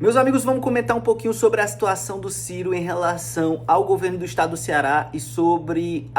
Meus amigos, vamos comentar um pouquinho sobre a situação do Ciro em relação ao governo do estado do Ceará e sobre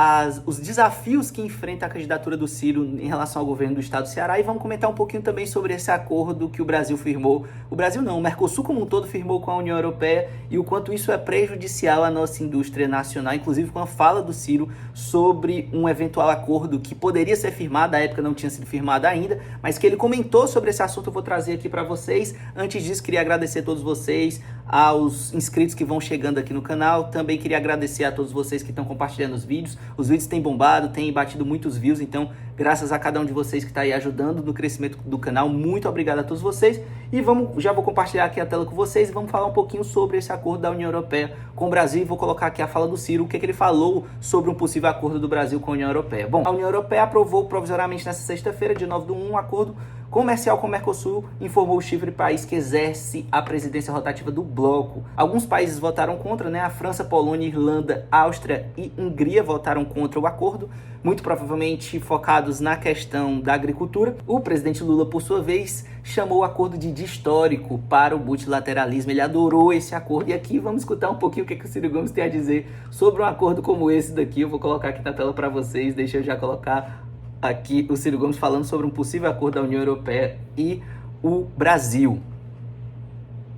os desafios que enfrenta a candidatura do Ciro em relação ao governo do estado do Ceará, e vamos comentar um pouquinho também sobre esse acordo que o Brasil firmou. O Brasil não, o Mercosul como um todo firmou com a União Europeia e o quanto isso é prejudicial à nossa indústria nacional, inclusive com a fala do Ciro sobre um eventual acordo que poderia ser firmado, à época não tinha sido firmado ainda, mas que ele comentou sobre esse assunto. Eu vou trazer aqui para vocês. Antes disso, queria agradecer a todos vocês, aos inscritos que vão chegando aqui no canal. Também queria agradecer a todos vocês que estão compartilhando os vídeos. Os vídeos têm bombado, têm batido muitos views, então graças a cada um de vocês que está aí ajudando no crescimento do canal. Muito obrigado a todos vocês. E já vou compartilhar aqui a tela com vocês e vamos falar um pouquinho sobre esse acordo da União Europeia com o Brasil. E vou colocar aqui a fala do Ciro, o que ele falou sobre um possível acordo do Brasil com a União Europeia. Bom, a União Europeia aprovou provisoriamente nesta sexta-feira, dia 9/1, um acordo comercial com o Mercosul, informou o Chipre, país que exerce a presidência rotativa do bloco. Alguns países votaram contra, né? A França, Polônia, Irlanda, Áustria e Hungria votaram contra o acordo, muito provavelmente focados na questão da agricultura. O presidente Lula, por sua vez, chamou o acordo de histórico para o multilateralismo. Ele adorou esse acordo. E aqui vamos escutar um pouquinho o que o Ciro Gomes tem a dizer sobre um acordo como esse daqui. Eu vou colocar aqui na tela para vocês. Deixa eu já colocar aqui o Ciro Gomes falando sobre um possível acordo da União Europeia e o Brasil.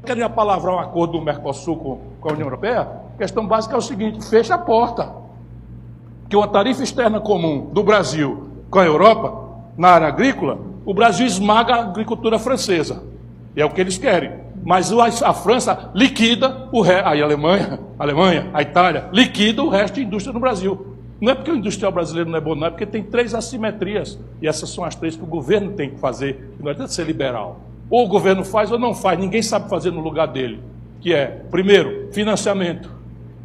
Queria palavrar um acordo do Mercosul com a União Europeia? A questão básica é o seguinte: fecha a porta. Que uma tarifa externa comum do Brasil com a Europa, na área agrícola, o Brasil esmaga a agricultura francesa. E é o que eles querem. Mas a França liquida o resto, a Alemanha, a Itália, liquida o resto da indústria no Brasil. Não é porque o industrial brasileiro não é bom, não, é porque tem três assimetrias. E essas são as três que o governo tem que fazer. Não adianta ser liberal. Ou o governo faz ou não faz, ninguém sabe fazer no lugar dele. Que é, primeiro, financiamento.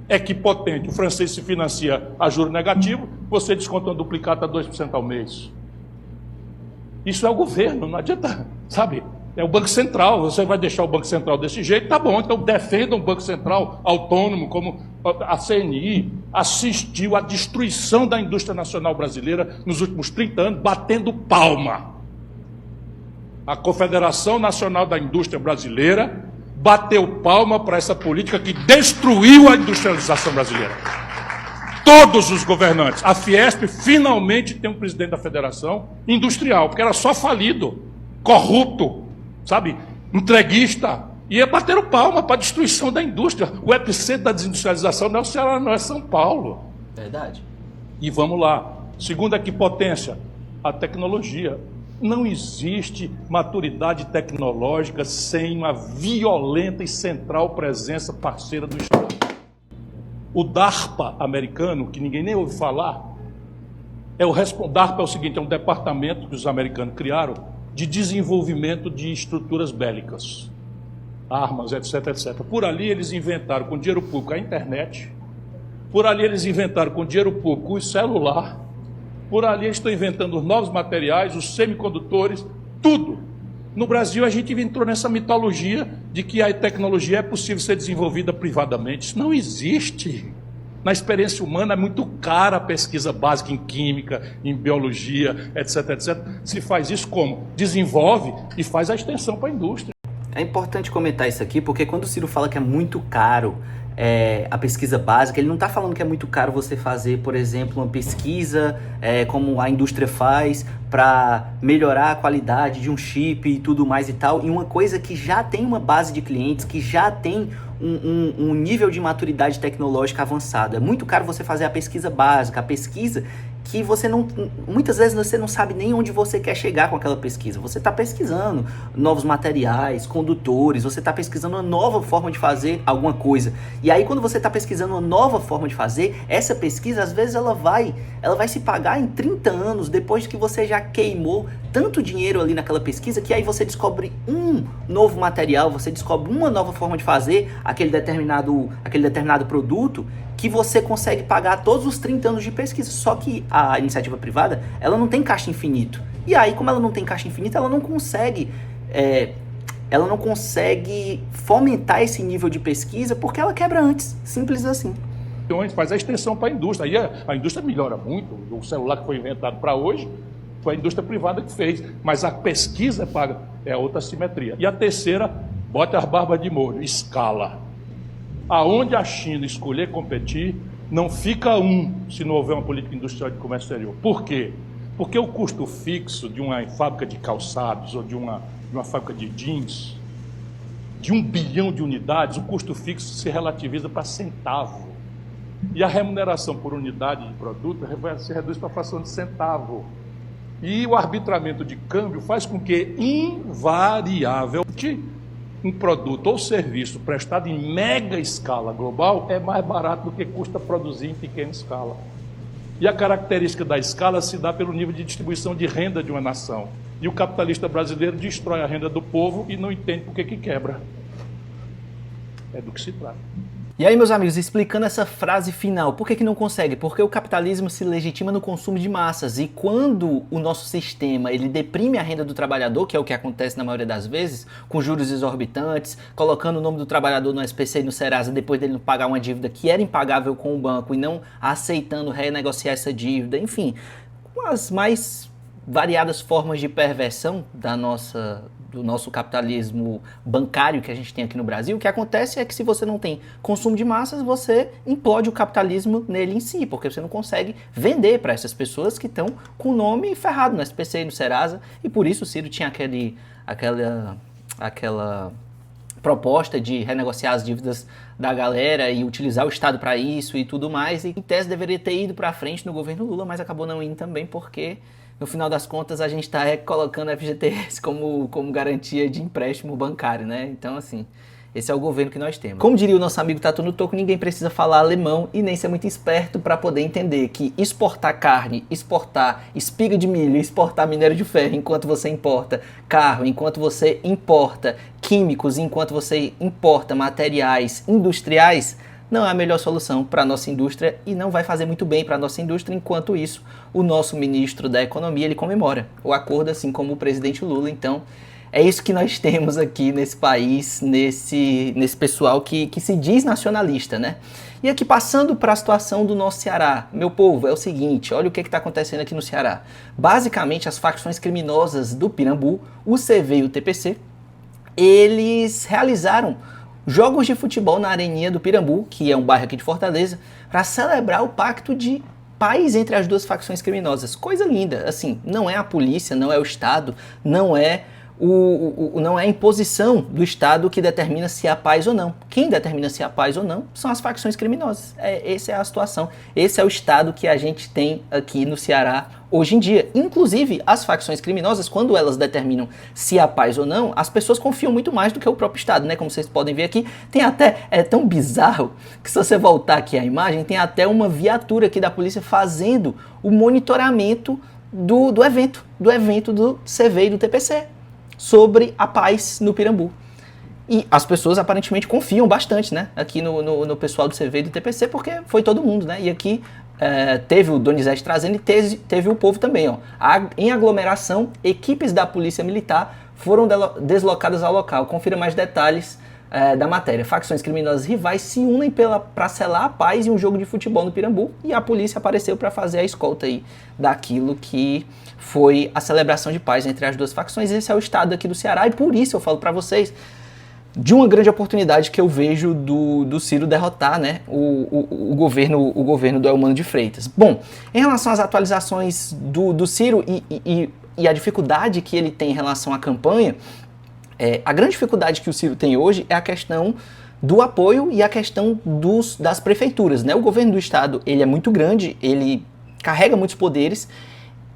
Equipotente. O francês se financia a juro negativo, você desconta uma duplicata a 2% ao mês. Isso é o governo, não adianta, sabe? É o Banco Central, você vai deixar o Banco Central desse jeito, tá bom, então defenda um Banco Central autônomo, como a CNI assistiu à destruição da indústria nacional brasileira nos últimos 30 anos, batendo palma. A Confederação Nacional da Indústria Brasileira bateu palma para essa política que destruiu a industrialização brasileira. Todos os governantes. A Fiesp finalmente tem um presidente da Federação Industrial, porque era só falido, corrupto, sabe, entreguista, e bateram palma para a destruição da indústria. O epicentro da desindustrialização não é o Ceará, não é São Paulo. Verdade. E vamos lá. Segunda equipotência, a tecnologia. Não existe maturidade tecnológica sem uma violenta e central presença parceira do Estado. O DARPA americano, que ninguém nem ouve falar, DARPA é o seguinte, é um departamento que os americanos criaram de desenvolvimento de estruturas bélicas, armas, etc, etc. Por ali eles inventaram com dinheiro público a internet, por ali eles inventaram com dinheiro público o celular, por ali eles estão inventando os novos materiais, os semicondutores, tudo. No Brasil a gente entrou nessa mitologia de que a tecnologia é possível ser desenvolvida privadamente. Isso não existe. Na experiência humana é muito cara a pesquisa básica em química, em biologia, etc, etc. Se faz isso como? Desenvolve e faz a extensão para a indústria. É importante comentar isso aqui, porque quando o Ciro fala que é muito caro a pesquisa básica, ele não está falando que é muito caro você fazer, por exemplo, uma pesquisa como a indústria faz para melhorar a qualidade de um chip e tudo mais e tal, e uma coisa que já tem uma base de clientes, que já tem um nível de maturidade tecnológica avançado. É muito caro você fazer a pesquisa básica, a pesquisa que você não, muitas vezes você não sabe nem onde você quer chegar com aquela pesquisa. Você está pesquisando novos materiais, condutores, você está pesquisando uma nova forma de fazer alguma coisa. E aí quando você está pesquisando uma nova forma de fazer, essa pesquisa às vezes ela vai se pagar em 30 anos, depois que você já queimou tanto dinheiro ali naquela pesquisa, que aí você descobre um novo material, você descobre uma nova forma de fazer aquele determinado produto, que você consegue pagar todos os 30 anos de pesquisa. Só que a iniciativa privada, ela não tem caixa infinito. E aí, como ela não tem caixa infinito, ela não consegue fomentar esse nível de pesquisa, porque ela quebra antes. Simples assim. Então, a gente faz a extensão para a indústria. Aí a indústria melhora muito. O celular que foi inventado para hoje, foi a indústria privada que fez. Mas a pesquisa é paga. É outra simetria. E a terceira bote as barbas de molho, escala. Aonde a China escolher competir, não fica se não houver uma política industrial de comércio exterior. Por quê? Porque o custo fixo de uma fábrica de calçados ou de uma fábrica de jeans, de 1 bilhão de unidades, o custo fixo se relativiza para centavo. E a remuneração por unidade de produto se reduz para a fração de centavo. E o arbitramento de câmbio faz com que, invariavelmente, um produto ou serviço prestado em mega escala global é mais barato do que custa produzir em pequena escala. E a característica da escala se dá pelo nível de distribuição de renda de uma nação. E o capitalista brasileiro destrói a renda do povo e não entende por que quebra. É do que se trata. E aí, meus amigos, explicando essa frase final, por que não consegue? Porque o capitalismo se legitima no consumo de massas, e quando o nosso sistema ele deprime a renda do trabalhador, que é o que acontece na maioria das vezes, com juros exorbitantes, colocando o nome do trabalhador no SPC e no Serasa depois dele não pagar uma dívida que era impagável com o banco e não aceitando renegociar essa dívida, enfim, com as mais variadas formas de perversão do nosso capitalismo bancário que a gente tem aqui no Brasil, o que acontece é que se você não tem consumo de massas, você implode o capitalismo nele em si, porque você não consegue vender para essas pessoas que estão com o nome ferrado no SPC e no Serasa, e por isso o Ciro tinha aquela proposta de renegociar as dívidas da galera e utilizar o Estado para isso e tudo mais, e em tese deveria ter ido para frente no governo Lula, mas acabou não indo também porque no final das contas a gente está colocando a FGTS como garantia de empréstimo bancário, né? Então, assim, esse é o governo que nós temos. Como diria o nosso amigo Tatu no Toco, ninguém precisa falar alemão e nem ser muito esperto para poder entender que exportar carne, exportar espiga de milho, exportar minério de ferro enquanto você importa carro, enquanto você importa químicos, enquanto você importa materiais industriais, não é a melhor solução para a nossa indústria e não vai fazer muito bem para a nossa indústria. Enquanto isso, o nosso ministro da Economia ele comemora o acordo, assim como o presidente Lula. Então, é isso que nós temos aqui nesse país, nesse pessoal que se diz nacionalista, né? E aqui, passando para a situação do nosso Ceará, meu povo, é o seguinte, olha o que está acontecendo aqui no Ceará. Basicamente, as facções criminosas do Pirambu, o CV e o TPC, eles realizaram jogos de futebol na Areninha do Pirambu, que é um bairro aqui de Fortaleza, para celebrar o pacto de paz entre as duas facções criminosas. Coisa linda, assim, não é a polícia, não é o Estado, não é a imposição do Estado que determina se há paz ou não. Quem determina se há paz ou não são as facções criminosas. Essa é a situação, esse é o Estado que a gente tem aqui no Ceará hoje em dia. Inclusive, as facções criminosas, quando elas determinam se há paz ou não, as pessoas confiam muito mais do que o próprio Estado, né? Como vocês podem ver aqui, tem até, é tão bizarro, que se você voltar aqui à imagem, tem até uma viatura aqui da polícia fazendo o monitoramento do evento do CV e do TPC. Sobre a paz no Pirambu. E as pessoas aparentemente confiam bastante, né, aqui no pessoal do CV e do TPC, porque foi todo mundo, né, e aqui teve o Donizete trazendo e teve o povo também, ó. Em aglomeração, equipes da Polícia Militar foram deslocadas ao local. Confira mais detalhes da matéria. Facções criminosas rivais se unem para selar a paz em um jogo de futebol no Pirambu, e a polícia apareceu para fazer a escolta aí daquilo que foi a celebração de paz entre as duas facções. Esse é o estado aqui do Ceará, e por isso eu falo para vocês de uma grande oportunidade que eu vejo do Ciro derrotar, né, o governo do Eumano de Freitas. Bom, em relação às atualizações do Ciro e a dificuldade que ele tem em relação à campanha, a grande dificuldade que o Ciro tem hoje é a questão do apoio e a questão das prefeituras, né? O governo do estado ele é muito grande, ele carrega muitos poderes,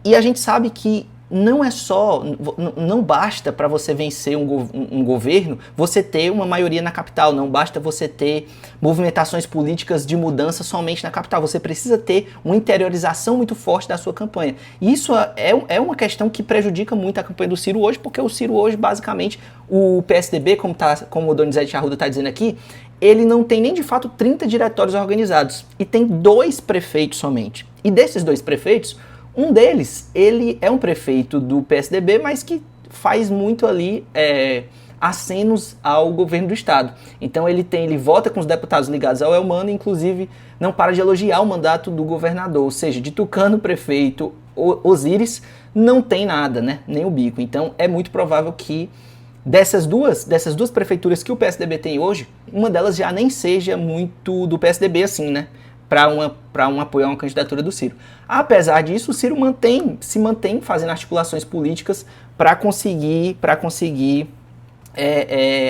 e a gente sabe que não basta para você vencer um governo você ter uma maioria na capital, não basta você ter movimentações políticas de mudança somente na capital, você precisa ter uma interiorização muito forte da sua campanha. E isso é uma questão que prejudica muito a campanha do Ciro hoje, porque o Ciro hoje, basicamente, o PSDB, como o Donizete Arruda está dizendo aqui, ele não tem nem de fato 30 diretórios organizados, e tem 2 prefeitos somente. E desses 2 prefeitos, um deles, ele é um prefeito do PSDB, mas que faz muito ali acenos ao governo do estado. Então ele vota com os deputados ligados ao Eumano, e inclusive não para de elogiar o mandato do governador, ou seja, de Tucano, prefeito Osíris, não tem nada, né? Nem o bico. Então é muito provável que dessas duas prefeituras que o PSDB tem hoje, uma delas já nem seja muito do PSDB assim, né? Para um apoio a uma candidatura do Ciro. Apesar disso, o Ciro se mantém fazendo articulações políticas para conseguir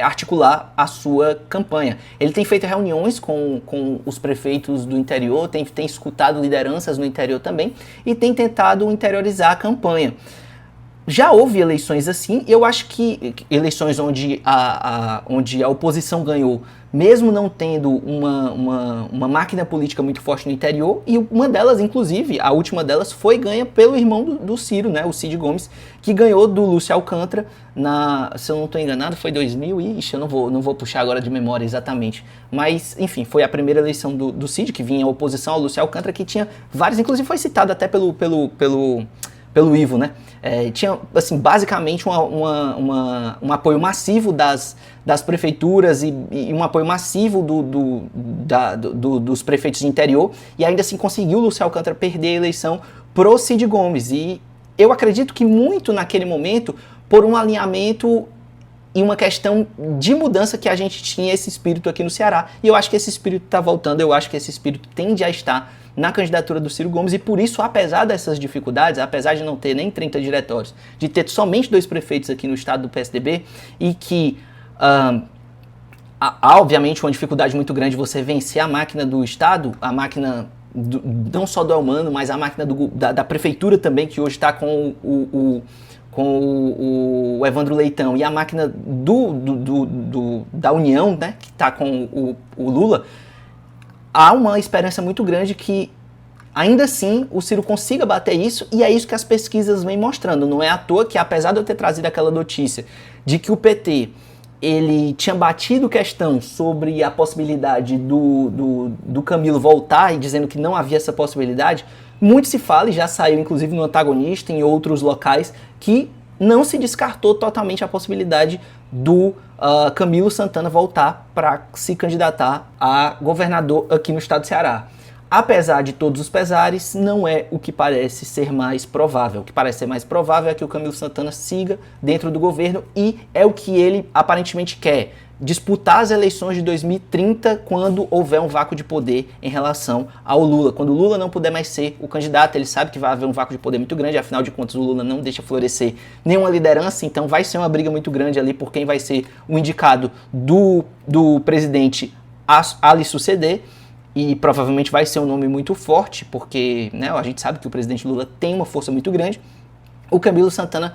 articular a sua campanha. Ele tem feito reuniões com os prefeitos do interior, tem escutado lideranças no interior também e tem tentado interiorizar a campanha. Já houve eleições assim, eu acho que eleições onde a oposição ganhou, mesmo não tendo uma máquina política muito forte no interior, e uma delas, inclusive, a última delas, foi ganha pelo irmão do Ciro, né, o Cid Gomes, que ganhou do Lúcio Alcântara, se eu não estou enganado, foi 2000 e... Ixi, eu não vou puxar agora de memória exatamente, mas, enfim, foi a primeira eleição do Cid, que vinha em oposição ao Lúcio Alcântara, que tinha vários, inclusive foi citado até pelo Ivo, né? Tinha, assim, basicamente um apoio massivo das prefeituras e um apoio massivo dos prefeitos de interior, e ainda assim conseguiu o Lúcio Alcântara perder a eleição pro Cid Gomes. E eu acredito que muito naquele momento, por um alinhamento e uma questão de mudança que a gente tinha esse espírito aqui no Ceará, e eu acho que esse espírito está voltando, eu acho que esse espírito tende a estar na candidatura do Ciro Gomes, e por isso, apesar dessas dificuldades, apesar de não ter nem 30 diretórios, de ter somente 2 prefeitos aqui no estado do PSDB, e que há obviamente uma dificuldade muito grande você vencer a máquina do estado, a máquina não só do Elmano, mas a máquina da prefeitura também, que hoje está com o Evandro Leitão, e a máquina da União, né, que está com o Lula. Há uma esperança muito grande que, ainda assim, o Ciro consiga bater isso, e é isso que as pesquisas vêm mostrando. Não é à toa que, apesar de eu ter trazido aquela notícia de que o PT ele tinha batido questão sobre a possibilidade do Camilo voltar, e dizendo que não havia essa possibilidade, muito se fala, e já saiu inclusive no Antagonista, em outros locais, que não se descartou totalmente a possibilidade do Camilo Santana voltar para se candidatar a governador aqui no estado do Ceará. Apesar de todos os pesares, não é o que parece ser mais provável. O que parece ser mais provável é que o Camilo Santana siga dentro do governo, e é o que ele aparentemente quer: disputar as eleições de 2030 quando houver um vácuo de poder em relação ao Lula. Quando o Lula não puder mais ser o candidato, ele sabe que vai haver um vácuo de poder muito grande, afinal de contas o Lula não deixa florescer nenhuma liderança, então vai ser uma briga muito grande ali por quem vai ser o indicado do presidente a lhe suceder, e provavelmente vai ser um nome muito forte, porque, né, a gente sabe que o presidente Lula tem uma força muito grande. O Camilo Santana,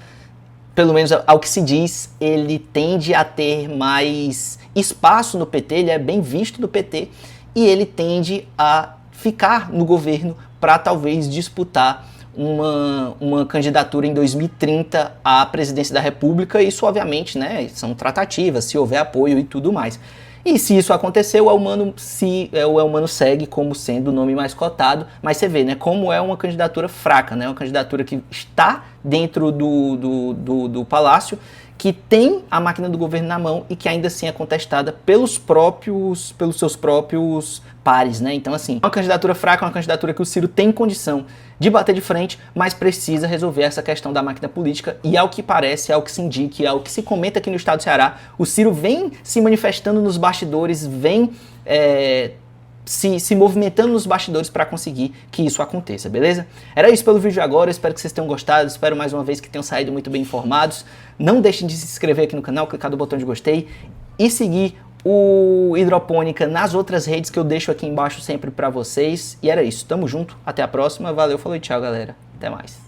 pelo menos ao que se diz, ele tende a ter mais espaço no PT, ele é bem visto do PT, e ele tende a ficar no governo para talvez disputar uma candidatura em 2030 à presidência da República. Isso, obviamente, né, são tratativas, se houver apoio e tudo mais. E se isso acontecer, o Elmano segue como sendo o nome mais cotado, mas você vê, né, como é uma candidatura fraca, né, uma candidatura que está dentro do Palácio, que tem a máquina do governo na mão e que ainda assim é contestada pelos seus próprios pares, né? Então, assim, uma candidatura fraca, uma candidatura que o Ciro tem condição de bater de frente, mas precisa resolver essa questão da máquina política, e ao que parece, ao que se indica, ao que se comenta aqui no estado do Ceará, o Ciro vem se manifestando nos bastidores, vem se movimentando nos bastidores para conseguir que isso aconteça, beleza? Era isso pelo vídeo de agora, espero que vocês tenham gostado, espero mais uma vez que tenham saído muito bem informados. Não deixem de se inscrever aqui no canal, clicar no botão de gostei e seguir o Hidropônica nas outras redes que eu deixo aqui embaixo sempre para vocês. E era isso, tamo junto, até a próxima, valeu, falou e tchau, galera, até mais.